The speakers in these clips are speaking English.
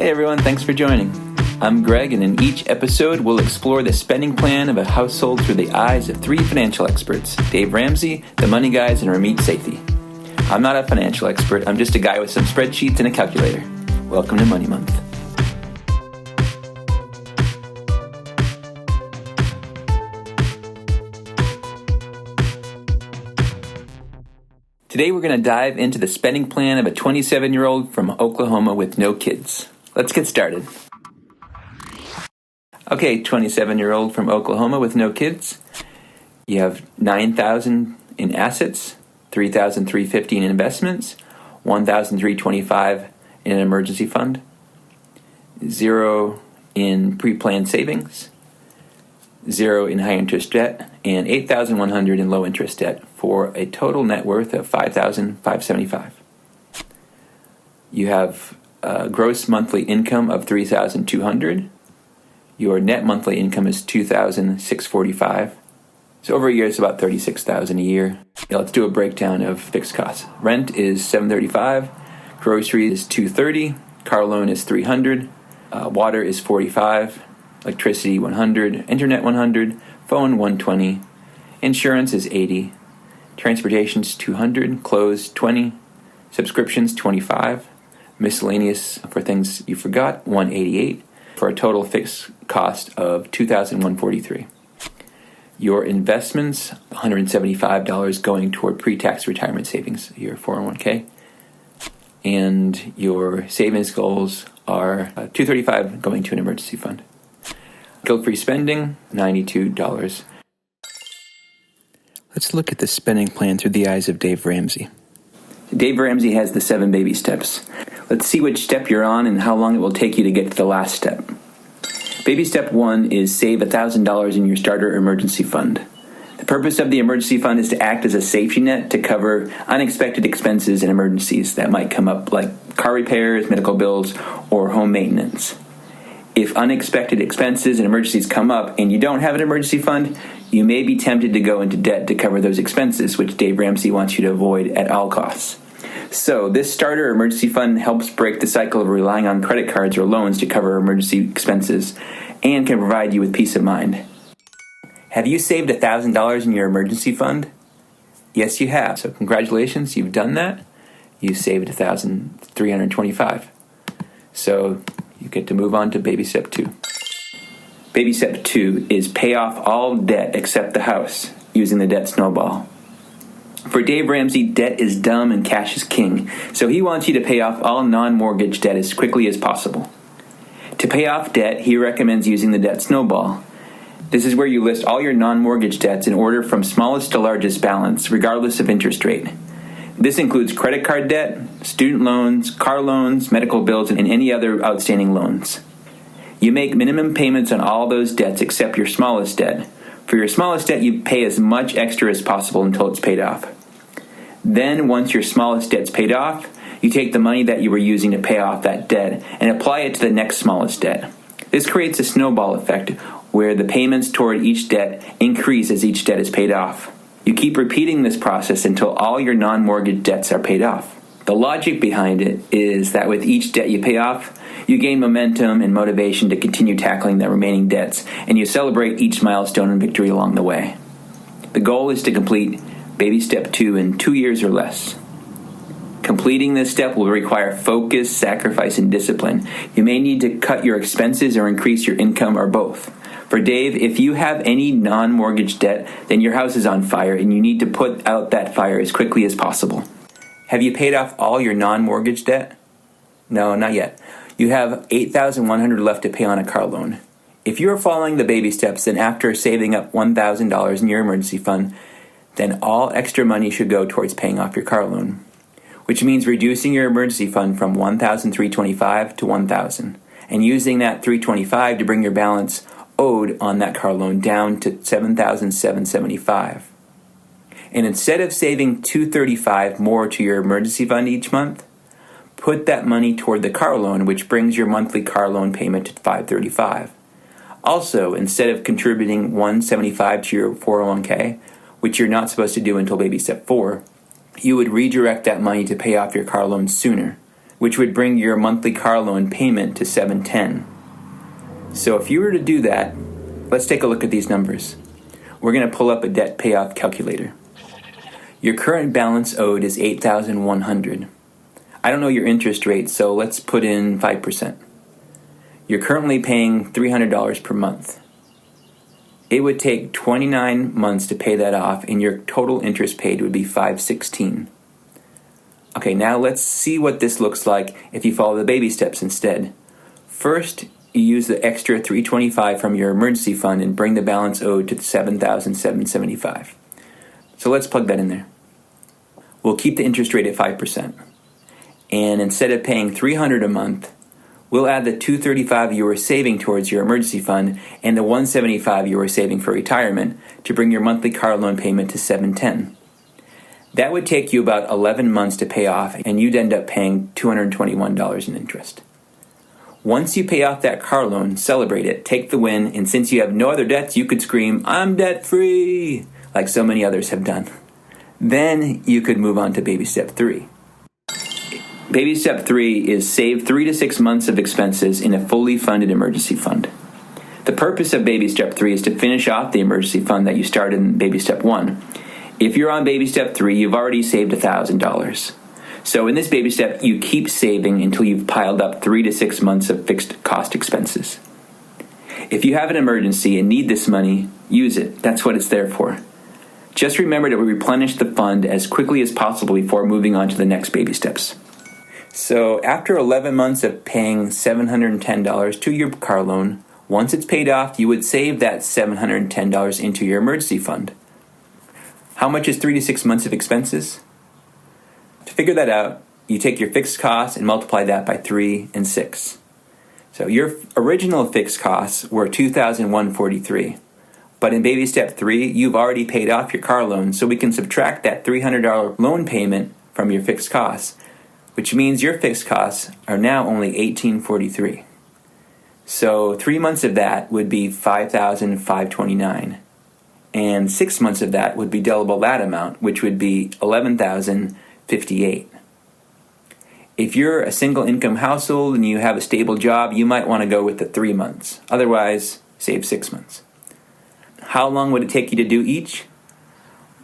Hey everyone, thanks for joining. I'm Greg, and in each episode, we'll explore the spending plan of a household through the eyes of three financial experts: Dave Ramsey, the Money Guys, and Ramit Sethi. I'm not a financial expert, I'm just a guy with some spreadsheets and a calculator. Welcome to Money Month. Today we're going to dive into the spending plan of a 27-year-old from Oklahoma with no kids. Let's get started. Okay, 27-year-old from Oklahoma with no kids. You have $9,000 in assets, $3,350 in investments, $1,325 in an emergency fund, $0 in pre-planned savings, $0 in high-interest debt, and $8,100 in low-interest debt for a total net worth of $5,575. You have a gross monthly income of $3,200. Your net monthly income is $2,645. So over a year, it's about $36,000 a year. Now let's do a breakdown of fixed costs. Rent is $735. Grocery is $230. Car loan is $300. Water is $45. Electricity $100. Internet $100. Phone $120. Insurance is $80. Transportation is $200. Clothes $20. Subscriptions $25. Miscellaneous for things you forgot $188. For a total fixed cost of $2,143. Your investments, $175 going toward pre-tax retirement savings, your 401k. And your savings goals are $235 going to an emergency fund. Guilt-free spending, $92. Let's look at the spending plan through the eyes of Dave Ramsey. Dave Ramsey has the 7 baby steps. Let's see which step you're on and how long it will take you to get to the last step. Baby step 1 is save $1,000 in your starter emergency fund. The purpose of the emergency fund is to act as a safety net to cover unexpected expenses and emergencies that might come up, like car repairs, medical bills, or home maintenance. If unexpected expenses and emergencies come up and you don't have an emergency fund, you may be tempted to go into debt to cover those expenses, which Dave Ramsey wants you to avoid at all costs. So this starter emergency fund helps break the cycle of relying on credit cards or loans to cover emergency expenses and can provide you with peace of mind. Have you saved $1,000 in your emergency fund? Yes, you have. So congratulations, you've done that. You saved $1,325. So you get to move on to baby step 2. Baby step 2 is pay off all debt except the house using the debt snowball. For Dave Ramsey, debt is dumb and cash is king, so he wants you to pay off all non-mortgage debt as quickly as possible. To pay off debt, he recommends using the debt snowball. This is where you list all your non-mortgage debts in order from smallest to largest balance, regardless of interest rate. This includes credit card debt, student loans, car loans, medical bills, and any other outstanding loans. You make minimum payments on all those debts except your smallest debt. For your smallest debt, you pay as much extra as possible until it's paid off. Then, once your smallest debt's paid off, you take the money that you were using to pay off that debt and apply it to the next smallest debt. This creates a snowball effect where the payments toward each debt increase as each debt is paid off. You keep repeating this process until all your non-mortgage debts are paid off. The logic behind it is that with each debt you pay off, you gain momentum and motivation to continue tackling the remaining debts, and you celebrate each milestone and victory along the way. The goal is to complete baby step 2 in 2 years or less. Completing this step will require focus, sacrifice, and discipline. You may need to cut your expenses or increase your income or both. For Dave, if you have any non-mortgage debt, then your house is on fire and you need to put out that fire as quickly as possible. Have you paid off all your non-mortgage debt? No, not yet. You have $8,100 left to pay on a car loan. If you are following the baby steps, then after saving up $1,000 in your emergency fund, then all extra money should go towards paying off your car loan, which means reducing your emergency fund from $1,325 to $1,000 and using that $325 to bring your balance owed on that car loan down to $7,775. And instead of saving $235 more to your emergency fund each month, put that money toward the car loan, which brings your monthly car loan payment to $535. Also, instead of contributing $175 to your 401k, which you're not supposed to do until baby step 4, you would redirect that money to pay off your car loan sooner. which would bring your monthly car loan payment to $710. So if you were to do that, let's take a look at these numbers. We're going to pull up a debt payoff calculator. Your current balance owed is $8,100. I don't know your interest rate, so let's put in 5%. You're currently paying $300 per month. It would take 29 months to pay that off, and your total interest paid would be $516. Okay, now let's see what this looks like if you follow the baby steps instead. First, you use the extra $325 from your emergency fund and bring the balance owed to $7,775. So let's plug that in there. We'll keep the interest rate at 5%. And instead of paying $300 a month, we'll add the $235 you were saving towards your emergency fund and the $175 you were saving for retirement to bring your monthly car loan payment to $710. That would take you about 11 months to pay off, and you'd end up paying $221 in interest. Once you pay off that car loan, celebrate it, take the win, and since you have no other debts, you could scream, "I'm debt-free," like so many others have done. Then you could move on to baby step 3. Baby step 3 is save 3 to 6 months of expenses in a fully funded emergency fund. The purpose of baby step 3 is to finish off the emergency fund that you started in baby step 1. If you're on baby step 3, you've already saved $1,000. So in this baby step, you keep saving until you've piled up 3 to 6 months of fixed cost expenses. If you have an emergency and need this money, use it. That's what it's there for. Just remember to replenish the fund as quickly as possible before moving on to the next baby steps. So after 11 months of paying $710 to your car loan, once it's paid off, you would save that $710 into your emergency fund. How much is 3 to 6 months of expenses? To figure that out, you take your fixed costs and multiply that by 3 and 6. So your original fixed costs were $2,143. But in baby step 3, you've already paid off your car loan, so we can subtract that $300 loan payment from your fixed costs, which means your fixed costs are now only $1,843. So 3 months of that would be $5,529. And 6 months of that would be double that amount, which would be $11,058. If you're a single income household and you have a stable job, you might want to go with the 3 months. Otherwise, save 6 months. How long would it take you to do each?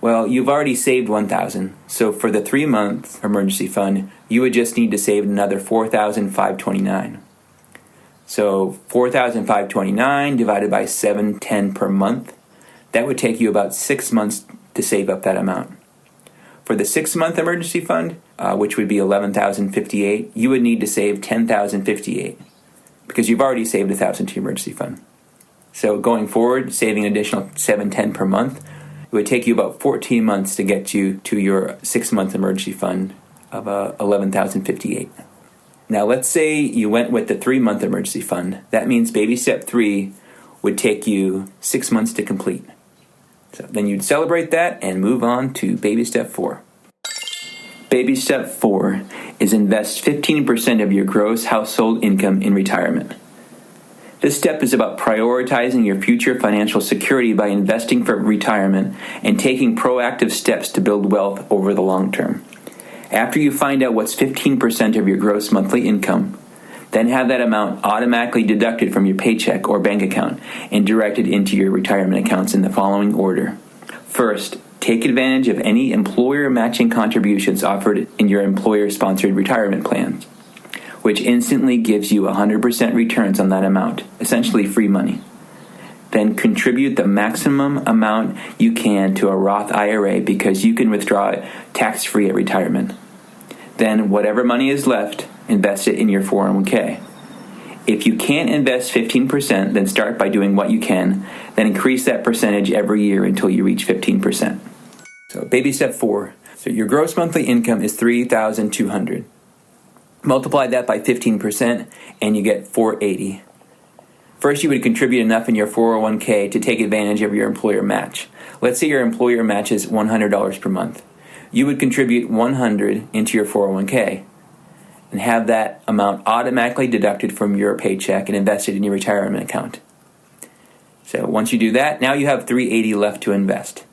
Well, you've already saved $1,000. So for the 3-month emergency fund, you would just need to save another $4,529. So $4,529 divided by $710 per month, that would take you about 6 months to save up that amount. For the 6-month emergency fund, which would be $11,058, you would need to save $10,058 because you've already saved $1,000 to your emergency fund. So going forward, saving an additional $710 per month, it would take you about 14 months to get you to your 6-month emergency fund of $11,058. Now let's say you went with the 3-month emergency fund. That means baby step 3 would take you 6 months to complete. So then you'd celebrate that and move on to baby step 4. Baby step 4 is invest 15% of your gross household income in retirement. This step is about prioritizing your future financial security by investing for retirement and taking proactive steps to build wealth over the long term. After you find out what's 15% of your gross monthly income, then have that amount automatically deducted from your paycheck or bank account and directed into your retirement accounts in the following order. First, take advantage of any employer matching contributions offered in your employer-sponsored retirement plans, which instantly gives you 100% returns on that amount, essentially free money. Then contribute the maximum amount you can to a Roth IRA because you can withdraw it tax-free at retirement. Then whatever money is left, invest it in your 401k. If you can't invest 15%, then start by doing what you can, then increase that percentage every year until you reach 15%. So baby step 4. So your gross monthly income is $3,200. Multiply that by 15% and you get $480. First, you would contribute enough in your 401k to take advantage of your employer match. Let's say your employer matches $100 per month. You would contribute $100 into your 401k and have that amount automatically deducted from your paycheck and invested in your retirement account. So once you do that, now you have $380 left to invest.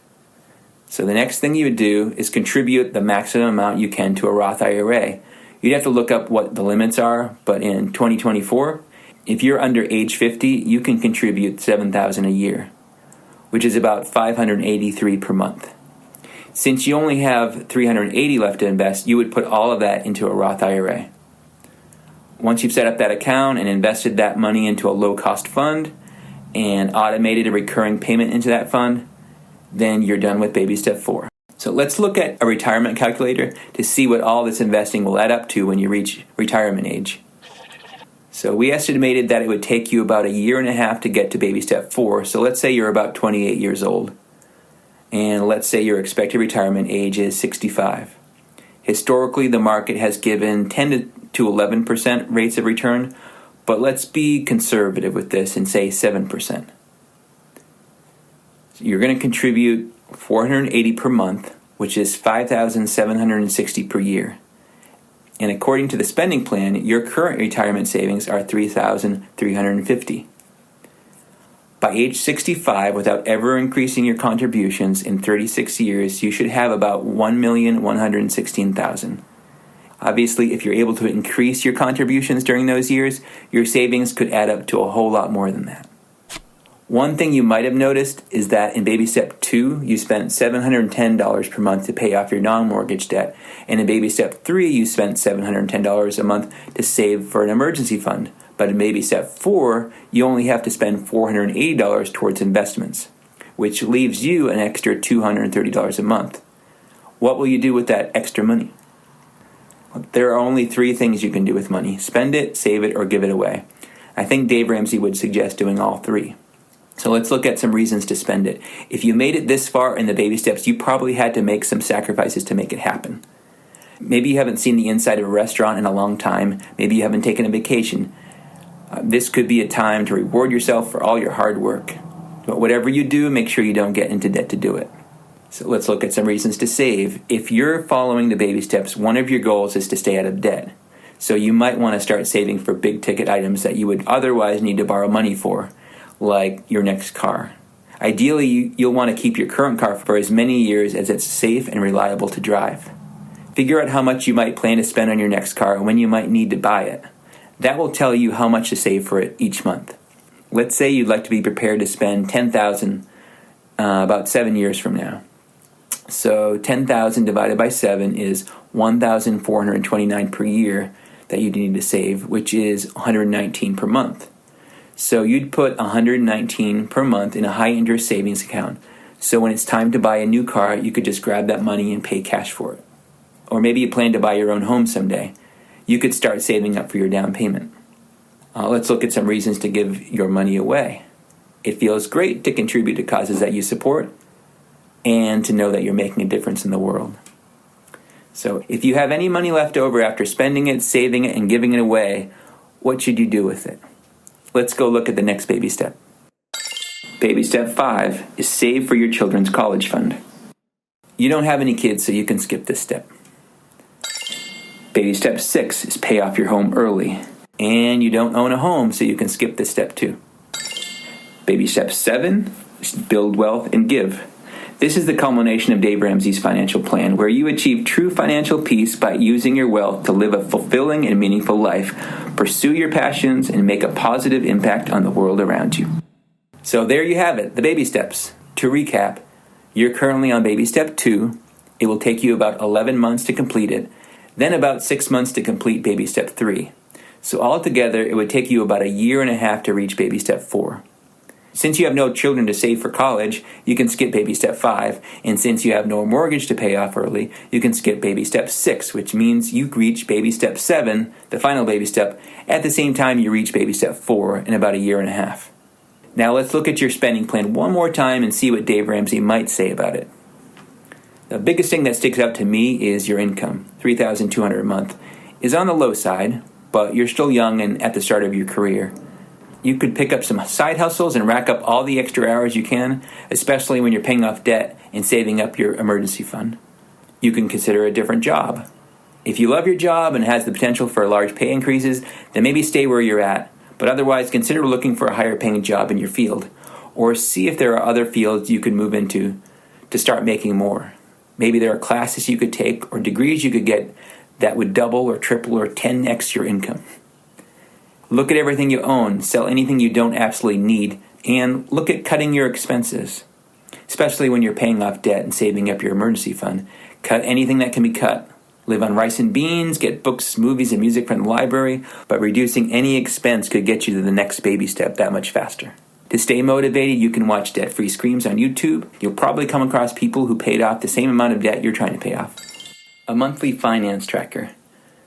So the next thing you would do is contribute the maximum amount you can to a Roth IRA. You'd have to look up what the limits are, but in 2024, if you're under age 50, you can contribute $7,000 a year, which is about $583 per month. Since you only have $380 left to invest, you would put all of that into a Roth IRA. Once you've set up that account and invested that money into a low-cost fund and automated a recurring payment into that fund, then you're done with baby step 4. So let's look at a retirement calculator to see what all this investing will add up to when you reach retirement age. So we estimated that it would take you about a year and a half to get to baby step 4. So let's say you're about 28 years old. And let's say your expected retirement age is 65. Historically, the market has given 10 to 11% rates of return, but let's be conservative with this and say 7%. So you're going to contribute $480 per month, which is $5,760 per year. And according to the spending plan, your current retirement savings are $3,350. By age 65, without ever increasing your contributions in 36 years, you should have about $1,116,000. Obviously, if you're able to increase your contributions during those years, your savings could add up to a whole lot more than that. One thing you might have noticed is that in baby step 2, you spent $710 per month to pay off your non-mortgage debt, and in baby step 3, you spent $710 a month to save for an emergency fund. But in baby step 4, you only have to spend $480 towards investments, which leaves you an extra $230 a month. What will you do with that extra money? There are only 3 things you can do with money: spend it, save it, or give it away. I think Dave Ramsey would suggest doing all 3. So let's look at some reasons to spend it. If you made it this far in the baby steps, you probably had to make some sacrifices to make it happen. Maybe you haven't seen the inside of a restaurant in a long time. Maybe you haven't taken a vacation. This could be a time to reward yourself for all your hard work. But whatever you do, make sure you don't get into debt to do it. So let's look at some reasons to save. If you're following the baby steps, one of your goals is to stay out of debt. So you might want to start saving for big ticket items that you would otherwise need to borrow money for, like your next car. Ideally, you'll want to keep your current car for as many years as it's safe and reliable to drive. Figure out how much you might plan to spend on your next car and when you might need to buy it. That will tell you how much to save for it each month. Let's say you'd like to be prepared to spend $10,000 about 7 years from now. So 10,000 divided by 7 is 1,429 per year that you need to save, which is 119 per month. So you'd put 119 per month in a high interest savings account. So when it's time to buy a new car, you could just grab that money and pay cash for it. Or maybe you plan to buy your own home someday. You could start saving up for your down payment. Let's look at some reasons to give your money away. It feels great to contribute to causes that you support and to know that you're making a difference in the world. So if you have any money left over after spending it, saving it, and giving it away, what should you do with it? Let's go look at the next baby step. Baby step 5 is save for your children's college fund. You don't have any kids, so you can skip this step. Baby step 6 is pay off your home early. And you don't own a home, so you can skip this step too. Baby step 7 is build wealth and give. This is the culmination of Dave Ramsey's financial plan, where you achieve true financial peace by using your wealth to live a fulfilling and meaningful life, pursue your passions, and make a positive impact on the world around you. So there you have it, the baby steps. To recap, you're currently on baby step 2. It will take you about 11 months to complete it, then about 6 months to complete baby step 3. So altogether, it would take you about a year and a half to reach baby step 4. Since you have no children to save for college, you can skip baby step 5, and since you have no mortgage to pay off early, you can skip baby step 6, which means you reach baby step 7, the final baby step, at the same time you reach baby step 4 in about a year and a half. Now let's look at your spending plan one more time and see what Dave Ramsey might say about it. The biggest thing that sticks out to me is your income. $3,200 a month is on the low side, but you're still young and at the start of your career. You could pick up some side hustles and rack up all the extra hours you can, especially when you're paying off debt and saving up your emergency fund. You can consider a different job. If you love your job and has the potential for large pay increases, then maybe stay where you're at, but otherwise consider looking for a higher paying job in your field, or see if there are other fields you could move into to start making more. Maybe there are classes you could take or degrees you could get that would double or triple or 10x your income. Look at everything you own, sell anything you don't absolutely need, and look at cutting your expenses, especially when you're paying off debt and saving up your emergency fund. Cut anything that can be cut. Live on rice and beans, get books, movies, and music from the library, but reducing any expense could get you to the next baby step that much faster. To stay motivated, you can watch debt-free screams on YouTube. You'll probably come across people who paid off the same amount of debt you're trying to pay off. A monthly finance tracker.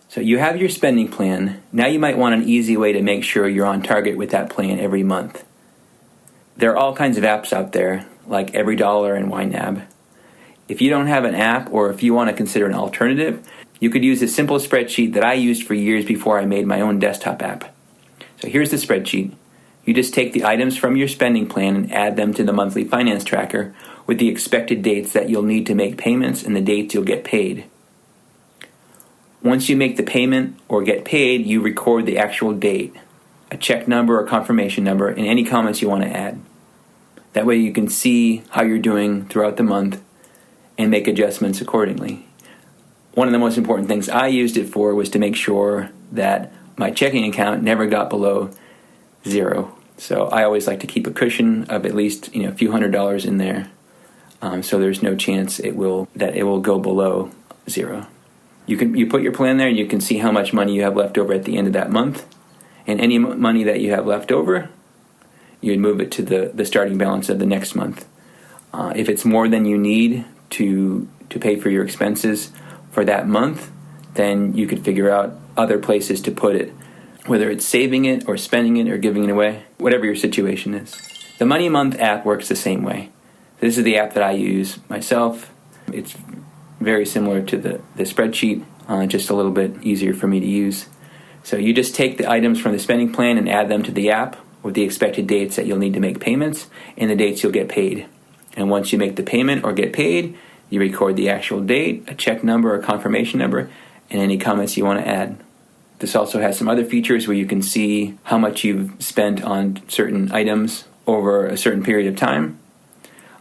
So you have your spending plan. Now you might want an easy way to make sure you're on target with that plan every month. There are all kinds of apps out there, like EveryDollar and YNAB. If you don't have an app, or if you want to consider an alternative, you could use a simple spreadsheet that I used for years before I made my own desktop app. So here's the spreadsheet. You just take the items from your spending plan and add them to the monthly finance tracker with the expected dates that you'll need to make payments and the dates you'll get paid. Once you make the payment or get paid, you record the actual date, a check number or confirmation number, and any comments you want to add. That way you can see how you're doing throughout the month and make adjustments accordingly. One of the most important things I used it for was to make sure that my checking account never got below zero. So I always like to keep a cushion of at least a few $100s in there, so there's no chance that it will go below zero. You put your plan there, and you can see how much money you have left over at the end of that month, and any money that you have left over, you'd move it to the starting balance of the next month. If it's more than you need to pay for your expenses for that month, then you could figure out other places to put it, whether it's saving it or spending it or giving it away, whatever your situation is. The MoneyMonth app works the same way. This is the app that I use myself. It's very similar to the spreadsheet, just a little bit easier for me to use. So you just take the items from the spending plan and add them to the app with the expected dates that you'll need to make payments and the dates you'll get paid. And once you make the payment or get paid, you record the actual date, a check number or confirmation number, and any comments you want to add. This also has some other features where you can see how much you've spent on certain items over a certain period of time.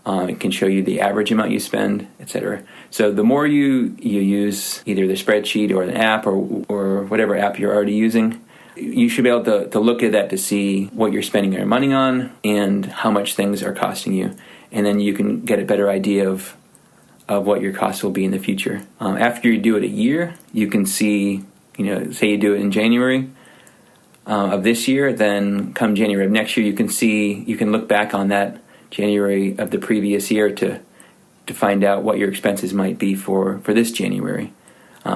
It can show you the average amount you spend, etc. So the more you use either the spreadsheet or an app or whatever app you're already using, you should be able to look at that to see what you're spending your money on and how much things are costing you. And then you can get a better idea of what your costs will be in the future. After you do it a year, you can see, say you do it in January of this year, then come January of next year, you can look back on that January of the previous year to find out what your expenses might be for this January.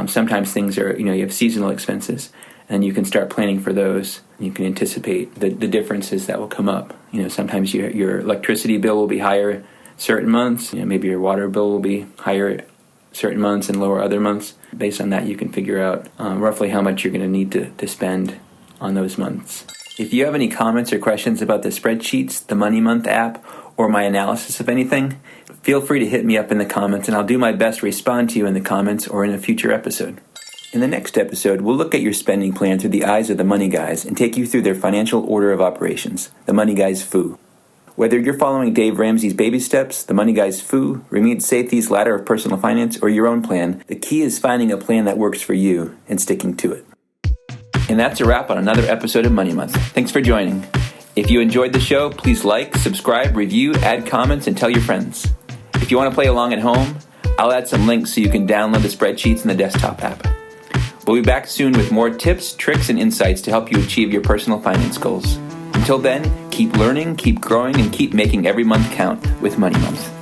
Sometimes things are, you have seasonal expenses, and you can start planning for those. You can anticipate the differences that will come up. Sometimes your electricity bill will be higher certain months. Maybe your water bill will be higher certain months and lower other months. Based on that, you can figure out roughly how much you're going to need to spend on those months. If you have any comments or questions about the spreadsheets, the MoneyMonth app, or my analysis of anything, feel free to hit me up in the comments, and I'll do my best to respond to you in the comments or in a future episode. In the next episode, we'll look at your spending plan through the eyes of the Money Guys and take you through their financial order of operations, the Money Guys FOO. Whether you're following Dave Ramsey's baby steps, the Money Guys FOO, Ramit Sethi's ladder of personal finance, or your own plan, the key is finding a plan that works for you and sticking to it. And that's a wrap on another episode of Money Month. Thanks for joining. If you enjoyed the show, please like, subscribe, review, add comments, and tell your friends. If you want to play along at home, I'll add some links so you can download the spreadsheets in the desktop app. We'll be back soon with more tips, tricks, and insights to help you achieve your personal finance goals. Until then, keep learning, keep growing, and keep making every month count with Money Month.